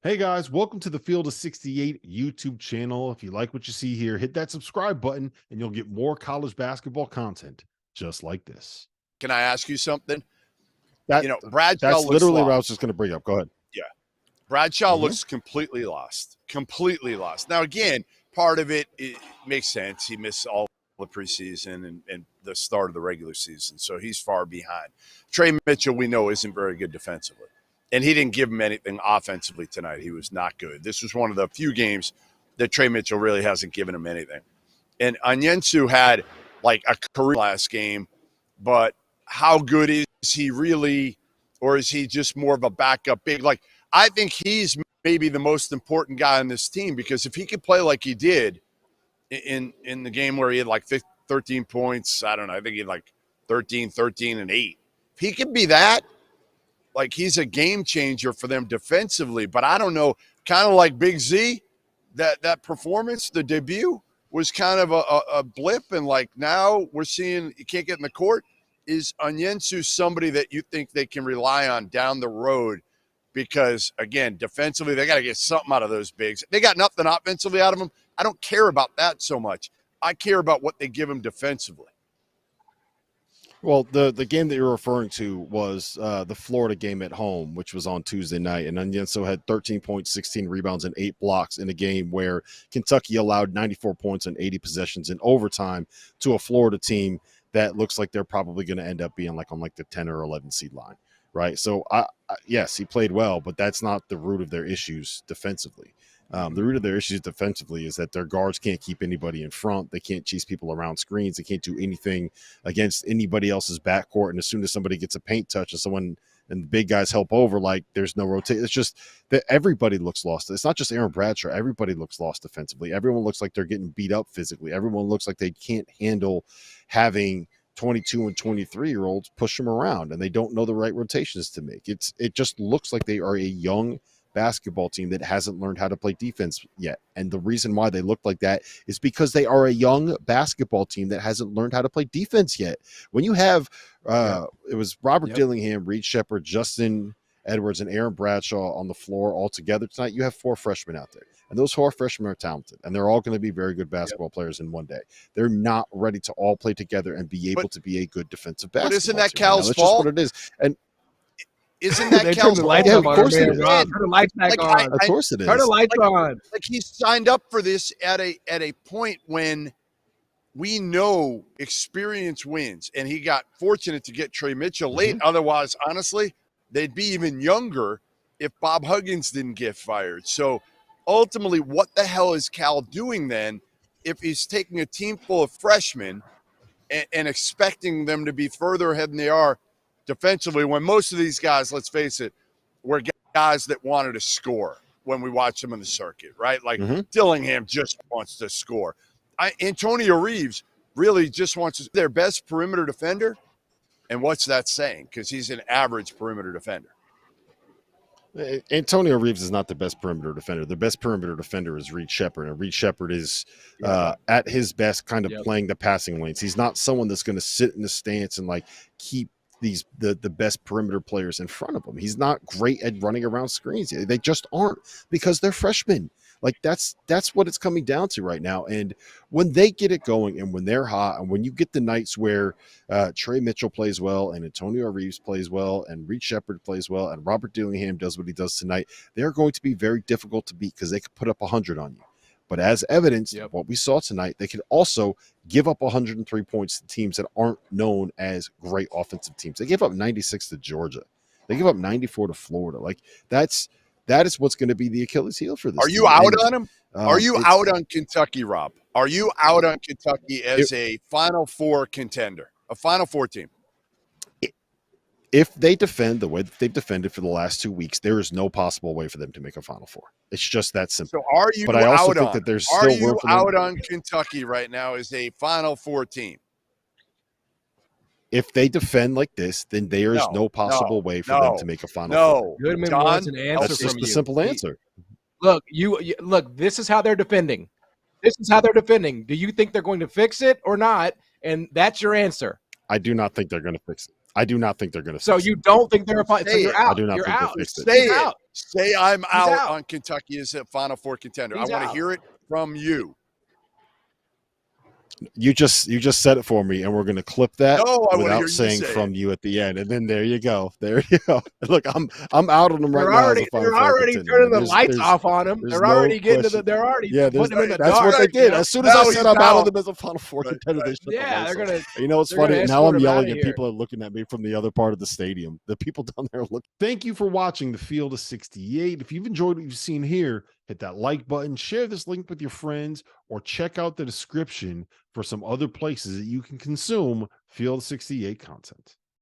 Hey guys, welcome to the Field of 68 YouTube channel. If you like what you see here, hit that subscribe button and you'll get more college basketball content just like this. Can I ask you something? That's literally what I was just going to bring up. Go ahead. Yeah. Bradshaw looks completely lost. Completely lost. Now, again, part of it makes sense. He missed all the preseason and the start of the regular season, so he's far behind. Trey Mitchell, we know, isn't very good defensively. And he didn't give him anything offensively tonight. He was not good. This was one of the few games that Trey Mitchell really hasn't given him anything. And Onyenso had like a career last game, but how good is he really, or is he just more of a backup big? Like, I think he's maybe the most important guy on this team, because if he could play like he did in the game where he had like 13 points, I don't know, I think he had like 13, and 8. If he could be that, like, he's a game changer for them defensively. But I don't know, kind of like Big Z, that performance, the debut, was kind of a blip. And, like, now we're seeing you can't get in the court. Is Onyenso somebody that you think they can rely on down the road? Because, again, defensively, they got to get something out of those bigs. They got nothing offensively out of them. I don't care about that so much. I care about what they give them defensively. Well, the game that you're referring to was the Florida game at home, which was on Tuesday night. And Onyenso had 13 points, 16 rebounds, and 8 blocks in a game where Kentucky allowed 94 points on 80 possessions in overtime to a Florida team that looks like they're probably going to end up being like on like the 10 or 11 seed line, right? So, yes, he played well, but that's not the root of their issues defensively. The root of their issues defensively is that their guards can't keep anybody in front. They can't chase people around screens. They can't do anything against anybody else's backcourt. And as soon as somebody gets a paint touch and the big guys help over, like, there's no rotation. It's just that everybody looks lost. It's not just Aaron Bradshaw. Everybody looks lost defensively. Everyone looks like they're getting beat up physically. Everyone looks like they can't handle having 22 and 23-year-olds push them around, and they don't know the right rotations to make. It just looks like they are a young basketball team that hasn't learned how to play defense yet. And the reason why they look like that is because they are a young basketball team that hasn't learned how to play defense yet. When you have it was Robert Dillingham, Reed Shepherd, Justin Edwards, and Aaron Bradshaw on the floor all together tonight, you have 4 freshmen out there. And those 4 freshmen are talented, and they're all going to be very good basketball players in one day. They're not ready to all play together and be able to be a good defensive basketball. But isn't that Cal's fault? That's just what it is. And isn't that Cal's fault? Of course it is. Turn the lights back on. Of course it is. Turn the lights on. Like, he signed up for this at a point when we know experience wins, and he got fortunate to get Trey Mitchell late. Otherwise, honestly, they'd be even younger if Bob Huggins didn't get fired. So ultimately, what the hell is Cal doing then if he's taking a team full of freshmen and expecting them to be further ahead than they are defensively, when most of these guys, let's face it, were guys that wanted to score when we watch them in the circuit, right? Like Dillingham just wants to score. Antonio Reeves really just wants to be their best perimeter defender. And what's that saying? Because he's an average perimeter defender. Antonio Reeves is not the best perimeter defender. The best perimeter defender is Reed Shepherd, and Reed Shepherd is at his best kind of playing the passing lanes. He's not someone that's going to sit in the stance and like keep the best perimeter players in front of him. He's not great at running around screens. They just aren't, because they're freshmen. Like, that's what it's coming down to right now. And when they get it going and when they're hot, and when you get the nights where Trey Mitchell plays well and Antonio Reeves plays well and Reed Shepherd plays well and Robert Dillingham does what he does tonight, they're going to be very difficult to beat because they could put up 100 on you. But as evidence of what we saw tonight, they could also give up 103 points to teams that aren't known as great offensive teams. They gave up 96 to Georgia. They give up 94 to Florida. Like, that is what's going to be the Achilles heel for this. Are you out on him? Are you out on Kentucky, Rob? Are you out on Kentucky as a Final Four contender, a Final Four team? If they defend the way that they've defended for the last 2 weeks, there is no possible way for them to make a Final Four. It's just that simple. So are you but I also think that there's still room for them. Are you out on Kentucky right now as a Final Four team? If they defend like this, then there is no possible way for them to make a Final Four. Goodman wants an answer That's from just you. the simple answer. Look, look. This is how they're defending. This is how they're defending. Do you think they're going to fix it or not? And that's your answer. I do not think they're going to fix it. I do not think they're going to. So you don't think they're a fight? So you're out. I do not you're think out. they fixed it. Say it. Say I'm He's out out. on Kentucky as a Final Four contender. He's I want to out. hear it from you. You just said it for me, and we're gonna clip that No, I wanna hear without you saying say from it. you at the end, and then there you go. There you go. Look, I'm out on them right now as a Final They're Four already contender. turning the There's- lights there's- off on him. there's They're no already getting to question. they're already Yeah, putting him in the that's dark. what they did. You know? As soon as Now I said he's I'm out on out. them as a Final Four Right, contender, right. they shut the Yeah, lights they're off. gonna. You know what's they're gonna funny? Now escort I'm him outta yelling at here. people that are looking at me from the other part of the stadium. The people down there look. Thank you for watching the Field of 68. If you've enjoyed what you've seen here, hit that like button, share this link with your friends, or check out the description for some other places that you can consume Field 68 content.